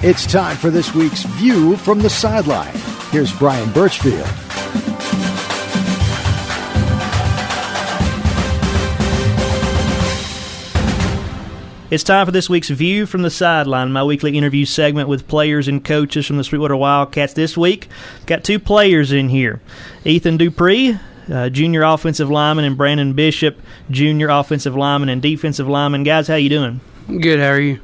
It's time for this week's View from the Sideline. Here's Bryan Burchfield. It's time for this week's View from the Sideline, my weekly interview segment with players and coaches from the Sweetwater Wildcats. This week, got two players in here. Ethan Duprey, junior offensive lineman, and Brandon Bishop, junior offensive lineman and defensive lineman. Guys, how you doing? Good, how are you?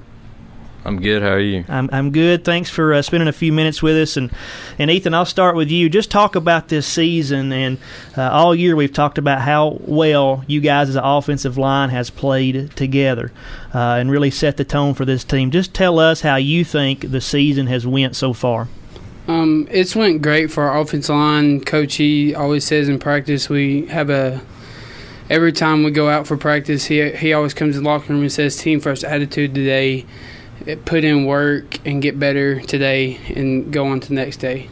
I'm good. How are you? I'm good. Thanks for spending a few minutes with us. And Ethan, I'll start with you. Just talk about this season. And all year we've talked about how well you guys as an offensive line has played together and really set the tone for this team. Just tell us how you think the season has went so far. It's went great for our offensive line. Coach, he always says in practice we have every time we go out for practice, he always comes in the locker room and says, team first attitude today. Put in work and get better today and go on to the next day.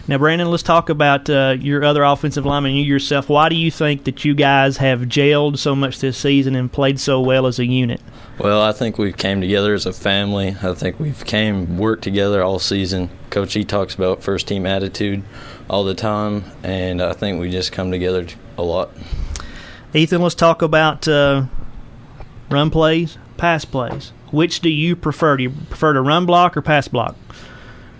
Now, Brandon, let's talk about your other offensive lineman, you yourself. Why do you think that you guys have gelled so much this season and played so well as a unit? Well, I think we came together as a family. I think we've worked together all season. Coach, he talks about first-team attitude all the time, and I think we just come together a lot. Ethan, let's talk about run plays, pass plays. Which do you prefer? Do you prefer to run block or pass block?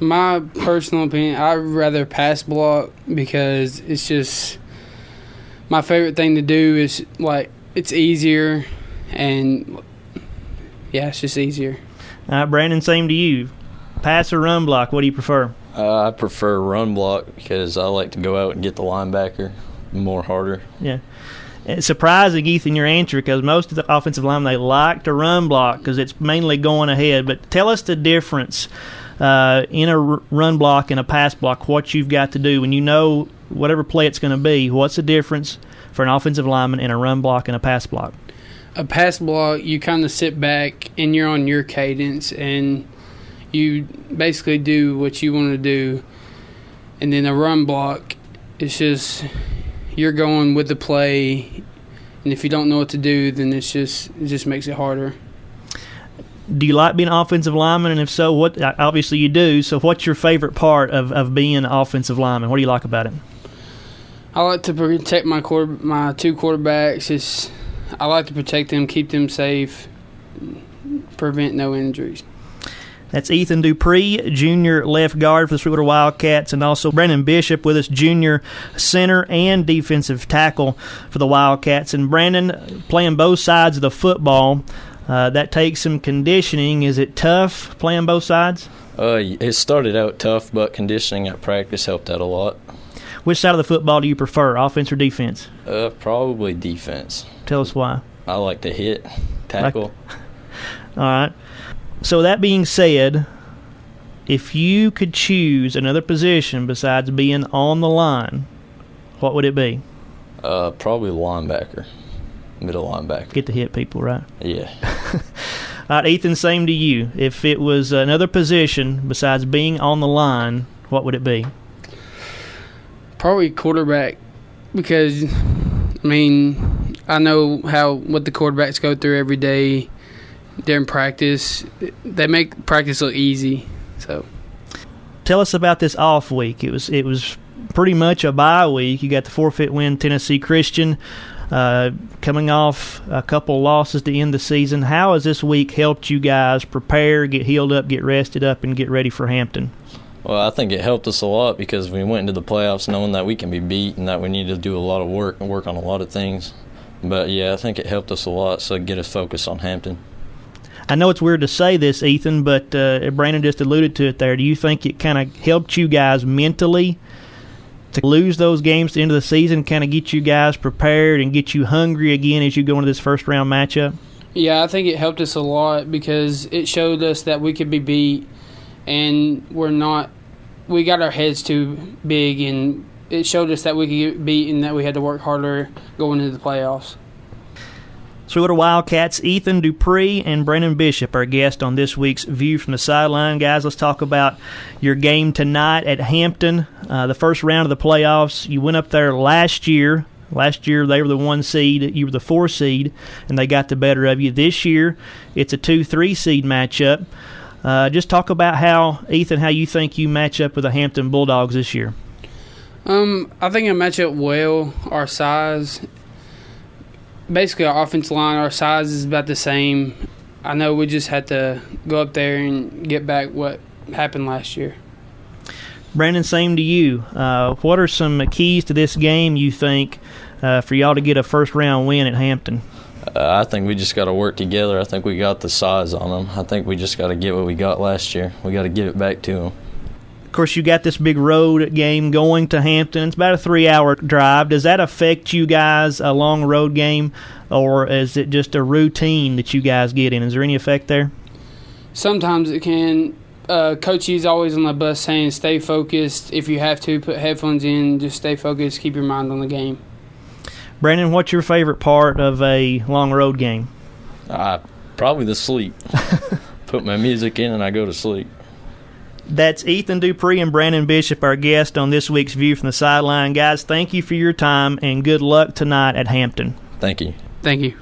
My personal opinion, I'd rather pass block because it's just my favorite thing to do is, like, it's easier and, yeah, it's just easier. All right, Brandon, same to you. Pass or run block, what do you prefer? I prefer run block because I like to go out and get the linebacker more harder. Yeah. It's surprising, Ethan, your answer, because most of the offensive linemen, they like to run block because it's mainly going ahead. But tell us the difference in a run block and a pass block, what you've got to do. When you know whatever play it's going to be, what's the difference for an offensive lineman in a run block and a pass block? A pass block, you kind of sit back and you're on your cadence and you basically do what you want to do. And then a run block, it's just you're going with the play, and if you don't know what to do, then it just makes it harder. Do you like being an offensive lineman? And if so, what? Obviously you do. So what's your favorite part of being an offensive lineman? What do you like about it? I like to protect my two quarterbacks. I like to protect them, keep them safe, prevent no injuries. That's Ethan Duprey, junior left guard for the Sweetwater Wildcats, and also Brandon Bishop with us, junior center and defensive tackle for the Wildcats. And Brandon, playing both sides of the football, that takes some conditioning. Is it tough playing both sides? It started out tough, but conditioning at practice helped out a lot. Which side of the football do you prefer, offense or defense? Probably defense. Tell us why. I like to hit, tackle. All right. So that being said, if you could choose another position besides being on the line, what would it be? Probably linebacker, middle linebacker. Get to hit people, right? Yeah. All right, Ethan, same to you. If it was another position besides being on the line, what would it be? Probably quarterback because, I know what the quarterbacks go through every day. During practice, they make practice look easy. So, tell us about this off week. It was pretty much a bye week. You got the forfeit win, Tennessee Christian, coming off a couple losses to end the season. How has this week helped you guys prepare, get healed up, get rested up, and get ready for Hampton? Well, I think it helped us a lot because we went into the playoffs knowing that we can be beat and that we need to do a lot of work and work on a lot of things. But yeah, I think it helped us a lot, so get us focused on Hampton. I know it's weird to say this, Ethan, but Brandon just alluded to it there. Do you think it kind of helped you guys mentally to lose those games at the end of the season, kind of get you guys prepared and get you hungry again as you go into this first-round matchup? Yeah, I think it helped us a lot because it showed us that we could be beat, and we got our heads too big, and it showed us that we could get beat and that we had to work harder going into the playoffs. Sweetwater Wildcats, Ethan Duprey and Brandon Bishop, our guest on this week's View from the Sideline. Guys, let's talk about your game tonight at Hampton, the first round of the playoffs. You went up there last year. Last year they were the 1 seed, you were the 4 seed, and they got the better of you. This year it's a 2-3 seed matchup. Just talk about how you think you match up with the Hampton Bulldogs this year. I think I match up well. Our size, basically our offensive line, our size is about the same. I know we just had to go up there and get back what happened last year. Brandon, same to you. What are some keys to this game, you think, for y'all to get a first-round win at Hampton? I think we just got to work together. I think we got the size on them. I think we just got to get what we got last year. We got to give it back to them. Of course, you got this big road game going to Hampton. It's about a 3-hour drive. Does that affect you guys, a long road game, or is it just a routine that you guys get in? Is there any effect there? Sometimes it can. Coach E's always on the bus saying stay focused. If you have to, put headphones in, just stay focused, keep your mind on the game. Brandon, what's your favorite part of a long road game? Probably the sleep. Put my music in and I go to sleep. That's Ethan Duprey and Brandon Bishop, our guest on this week's View from the Sideline. Guys, thank you for your time, and good luck tonight at Hampton. Thank you. Thank you.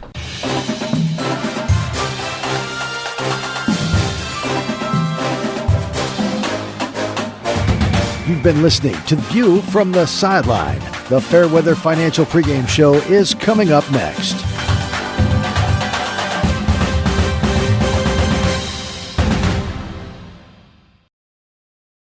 You've been listening to The View from the Sideline. The Fairweather Financial pregame show is coming up next.